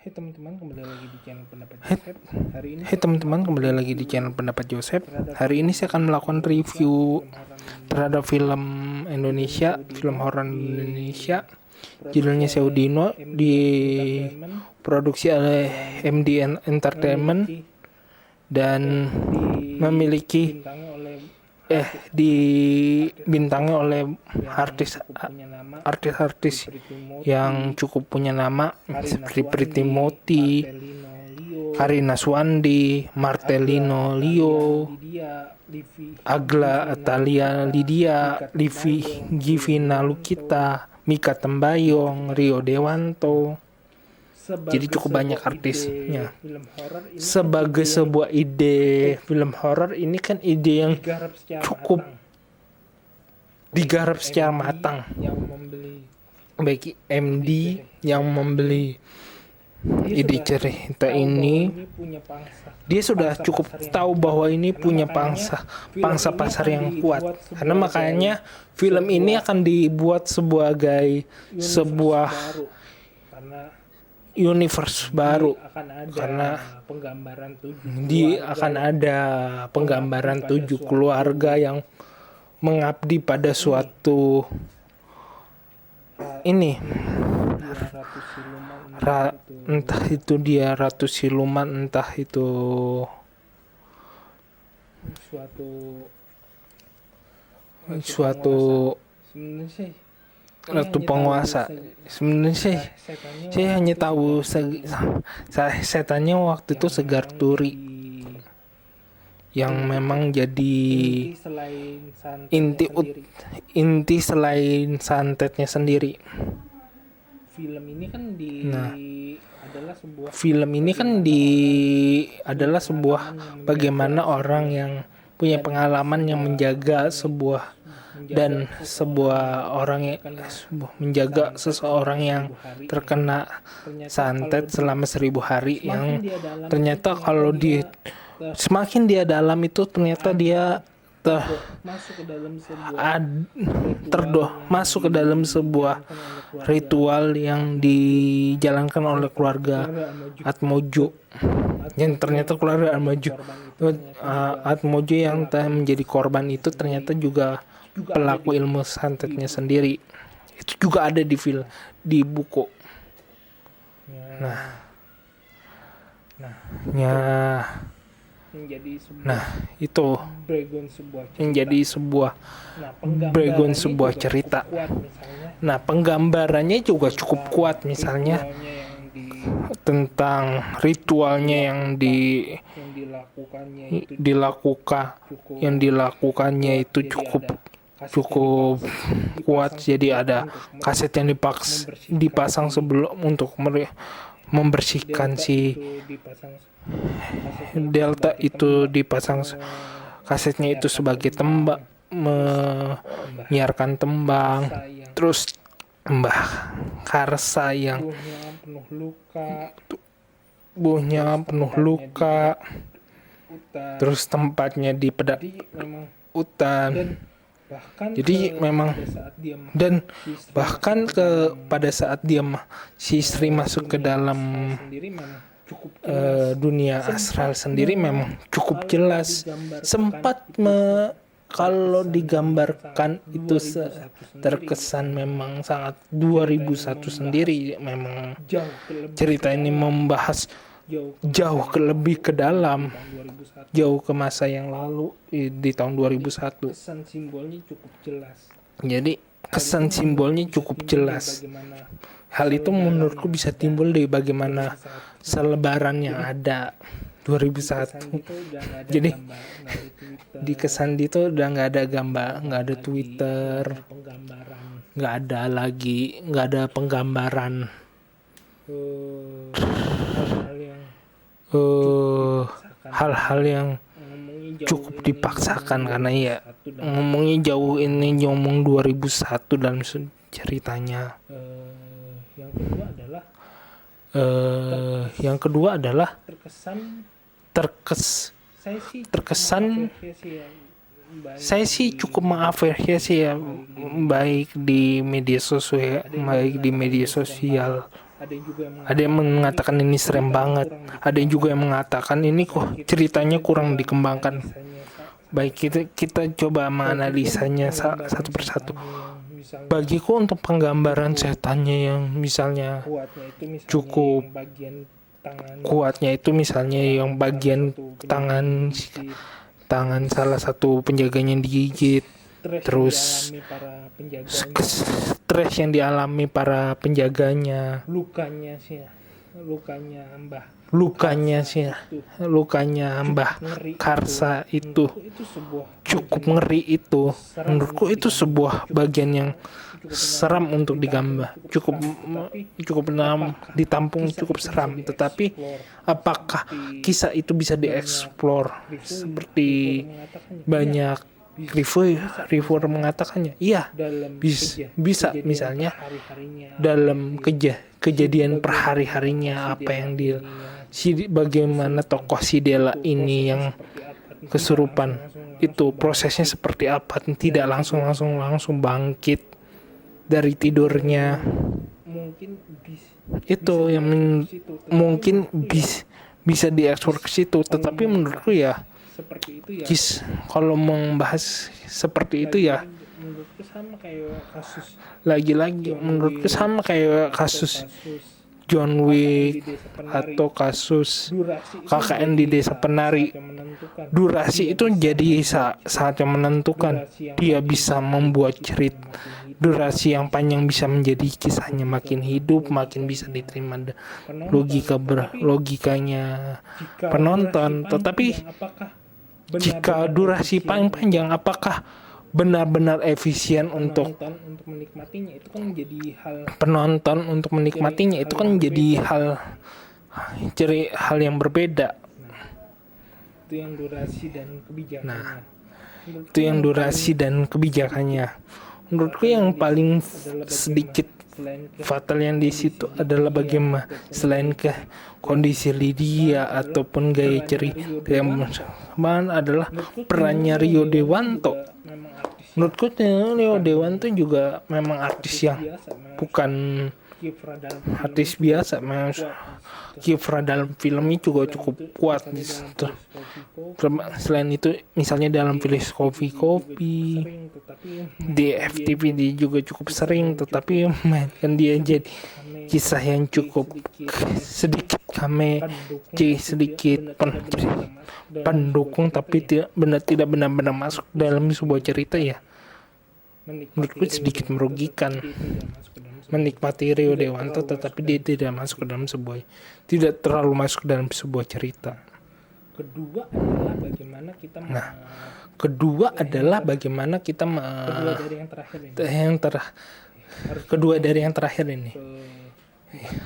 Hai teman-teman, kembali lagi di channel Pendapat Joseph. Hai teman-teman, kembali lagi di channel Pendapat Joseph. Hari ini saya akan melakukan review terhadap film Indonesia, film horor Indonesia. Judulnya Seudino, diproduksi oleh MDN Entertainment dan memiliki dibintangi oleh artis-artis yang cukup punya nama seperti Pretty Moti, Karina Suwandi, Martelino Leo, Agla Atalia Lydia, Givina Lukita, Mika Tembayong, Rio Dewanto. Jadi cukup banyak artisnya. Sebagai sebuah ide film horor, ini kan ide yang cukup digarap secara matang. Bagi MD yang membeli ide cerita ini, dia sudah cukup tahu bahwa ini punya pangsa pasar yang kuat. Karena makanya film ini akan dibuat sebagai sebuah universe baru, karena akan ada penggambaran 7 keluarga yang mengabdi pada suatu entah itu dia ratu siluman, entah itu suatu ratu penguasa. Sebenarnya saya hanya tahu setannya waktu itu Segar Turi yang memang jadi inti selain santetnya sendiri. Film ini kan adalah sebuah bagaimana orang yang punya pengalaman yang menjaga menjaga seseorang yang terkena santet selama 1000 hari, yang ternyata kalau semakin dia dalam itu ternyata dia masuk ke dalam sebuah ritual yang dijalankan oleh keluarga Atmojo, yang ternyata keluarga Atmojo yang menjadi korban itu ternyata juga pelaku ilmu santetnya sendiri. Itu juga ada di buku. Itu menjadi sebuah background sebuah cerita. Nah, penggambarannya juga cukup kuat, misalnya tentang ritualnya yang dilakukannya itu cukup kuat. Jadi ada kaset yang dipasang sebelum untuk membersihkan si Delta itu, dipasang kasetnya itu sebagai tembak, menyiarkan tembang. Terus Mbah Karsa yang tubuhnya penuh luka, terus tempatnya di hutan. Jadi memang bahkan pada saat si Sri masuk ke dalam dunia astral sendiri memang cukup jelas. Sempat kalau digambarkan itu terkesan memang sangat 2001 sendiri. Memang cerita ini membahas jauh lebih ke dalam, jauh ke masa yang lalu di tahun 2001. Jadi kesan simbolnya cukup jelas. Hal itu menurutku bisa timbul dari bagaimana selebaran yang ada 2001. Jadi di kesan itu udah nggak ada gambar, nggak ada Twitter, nggak ada penggambaran hal-hal yang cukup dipaksakan, karena ya ngomongnya jauh, ini ngomong 2001 dalam ceritanya. Yang kedua adalah terkesan saya sih cukup mengapresiasi ya, baik di media sosial Ada yang mengatakan ini serem banget, ada yang juga yang mengatakan ini kok ceritanya kurang dikembangkan. Baik, kita coba menganalisanya satu persatu. Bagiku untuk penggambaran setannya yang misalnya cukup kuatnya itu misalnya yang bagian tangan salah satu penjaganya digigit, terus stres yang dialami para penjaganya, lukanya Mbah Karsa itu cukup ngeri. Itu menurutku itu sebuah bagian yang seram untuk digambar, cukup ditampung, cukup seram. Tetapi apakah kisah itu bisa dieksplor seperti banyak reviewer mengatakannya? Iya, bisa misalnya dalam kejadian per hari-harinya, apa yang bagaimana tokoh si Della ini yang kesurupan itu prosesnya seperti apa, tidak langsung bangkit dari tidurnya. Itu yang mungkin bisa dieksplor ke situ. Tetapi menurutku ya kalau membahas seperti itu ya lagi-lagi menurutku sama kayak kasus John Wick atau kasus KKN di Desa Penari. Durasi itu jadi saat yang menentukan. Dia bisa membuat cerita durasi yang panjang, bisa menjadi kisahnya makin hidup, makin bisa diterima logikanya penonton. Tetapi jika durasi paling panjang, apakah benar-benar efisien untuk menikmatinya? Itu kan menjadi hal penonton untuk menikmatinya, itu kan menjadi hal yang berbeda. Itu yang durasi dan kebijakannya. Menurutku yang paling sedikit fatal yang di situ adalah bagaimana selain ke kondisi Lydia ataupun gaya cerita yang adalah perannya Rio Dewanto. Menurutku Rio Dewanto juga memang artis yang bukan artis biasa. Kiefra dalam film ini juga cukup kuat. Selain itu misalnya dalam Filosofi Kopi di FTV dia juga cukup sering, tetapi kan dia jadi kisah yang cukup sedikit pendukung, tapi tidak benar-benar masuk dalam sebuah cerita ya. Menurutku sedikit merugikan. Menikmati Rio Dewanto tetapi dia tidak masuk ke dalam tidak terlalu masuk ke dalam sebuah cerita. Kedua adalah bagaimana kita kedua dari yang terakhir ini.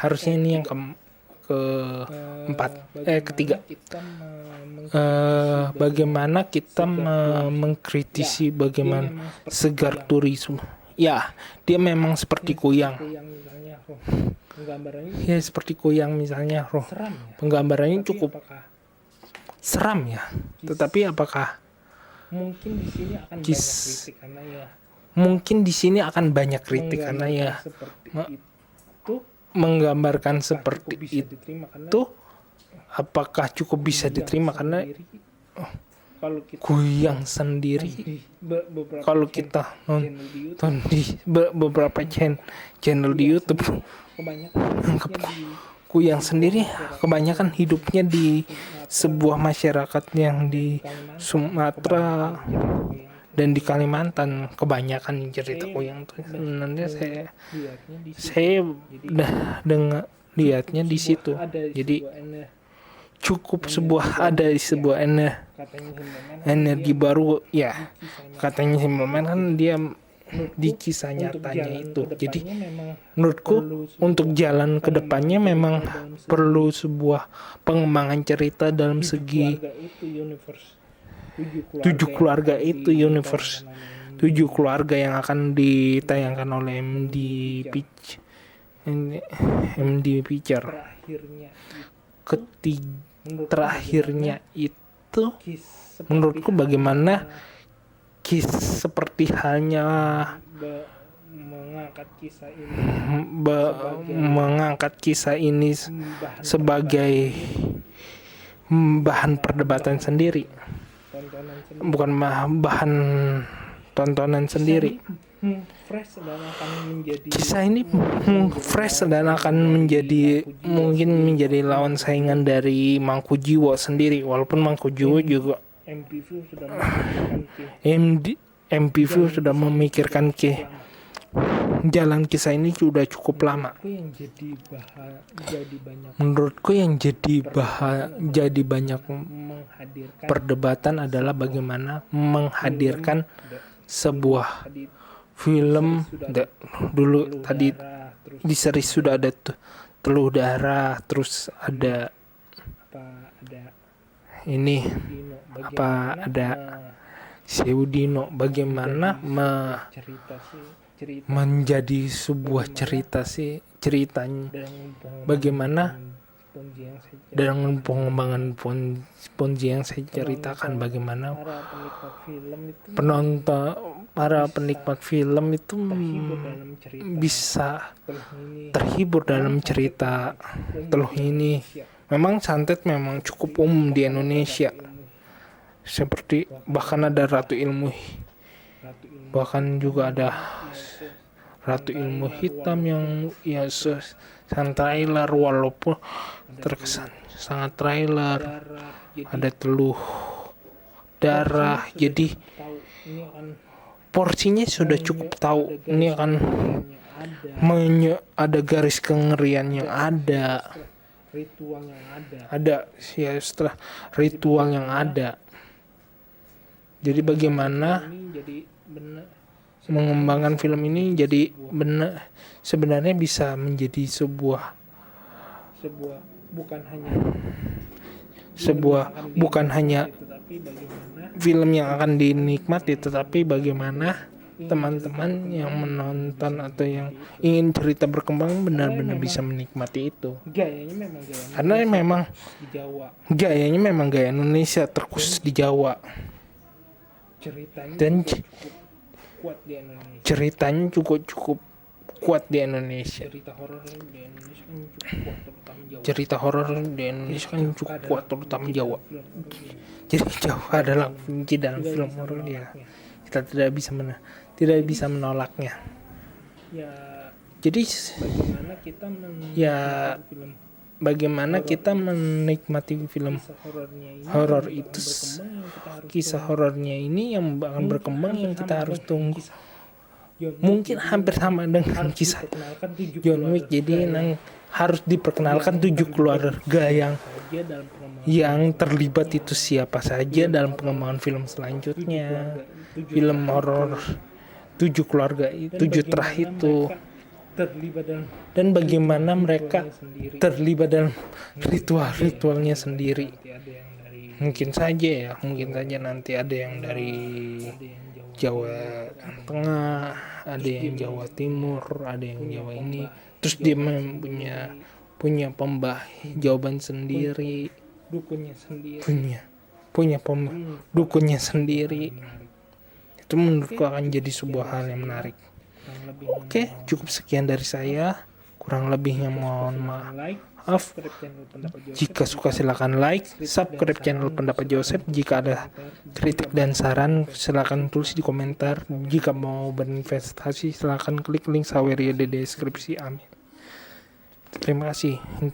Harusnya ini yang ketiga. Bagaimana kita mengkritisi bagaimana segar turisme. Ya, dia memang seperti Kuyang. Ya, seperti Kuyang misalnya, penggambarannya cukup seram ya. Tetapi apakah mungkin di sini akan banyak kritik karena ya menggambarkan seperti itu apakah cukup bisa diterima karena Kuyang sendiri kalau kita nonton di beberapa channel di YouTube, Kuyang sendiri kebanyakan hidupnya di sebuah masyarakat yang di Sumatera dan di Kalimantan. Kebanyakan cerita Kuyang itu sebenarnya saya udah dengar lihatnya di situ. Jadi cukup sebuah energi baru ya, katanya Simpleman kan dia di kisah nyatanya itu. Jadi menurutku untuk jalan ke depannya memang perlu sebuah pengembangan cerita dalam segi 7 keluarga itu universe 7 keluarga yang akan ditayangkan oleh MD Picture. Terakhirnya itu menurutku bagaimana seperti halnya mengangkat kisah ini mengangkat kisah ini bahan sebagai bahan perdebatan sendiri, tontonan sendiri. bukan bahan tontonan sendiri. Fresh dan akan menjadi Kisah ini fresh dan akan menjadi mungkin menjadi lawan saingan dari Mangku Jiwo sendiri, walaupun Mangku Jiwo juga MPV sudah memikirkan MPV sudah memikirkan jalan kisah ini sudah cukup lama. yang jadi banyak Menurutku yang jadi banyak menghadirkan perdebatan adalah bagaimana menghadirkan sebuah tadi film dulu tadi darah, terus di series sudah ada Teluh Darah, terus ada ada ini Dino, apa ada Seudino, bagaimana cerita menjadi sebuah ceritanya bagaimana dengan pengembangan Ponzi yang saya ceritakan, bagaimana para penikmat film itu bisa terhibur dalam cerita Teluh ini. Memang santet memang cukup umum di Indonesia, seperti bahkan ada Ratu Ilmu, bahkan juga ada Ratu Ilmu Hitam yang ya sangat trailer, walaupun terkesan sangat trailer. Ada Teluh Darah, jadi porsinya sudah cukup tahu ini akan ada garis kengerian yang ada ya, setelah ritual yang ada. Jadi bagaimana mengembangkan film ini jadi benar sebenarnya bisa menjadi sebuah bukan hanya film yang akan dinikmati, tetapi bagaimana teman-teman yang menonton atau yang ingin cerita berkembang benar-benar bisa menikmati itu. Karena memang gayanya memang gaya Indonesia, terkhusus di Jawa. Dan ceritanya cukup kuat di Indonesia. Cerita horor di Indonesia kan cukup kuat, terutama Jawa. Jadi Jawa adalah kunci dalam film horor ya. Kita tidak bisa menolaknya. Jadi bagaimana kita menikmati film horor itu, kisah horornya ini yang akan berkembang yang kita harus tunggu. Mungkin hampir sama dengan kisah John Wick. Jadi harus diperkenalkan 7 keluarga yang terlibat itu siapa saja dalam pengembangan film selanjutnya. Film horor 7 keluarga, 7 terah itu, dan bagaimana mereka terlibat dalam ritualnya sendiri. Mungkin saja nanti ada yang dari Jawa Tengah, ada yang Jawa Timur, ada yang Jawa ini, terus dia punya jawaban sendiri, punya dukunnya sendiri. Itu menurutku akan jadi sebuah hal yang menarik. Oke, cukup sekian dari saya. Kurang lebihnya mohon maaf. Jika suka silakan like, subscribe channel Pendapat Joseph. Jika ada kritik dan saran silakan tulis di komentar. Jika mau berinvestasi silakan klik link Saweria di deskripsi. Amin. Terima kasih.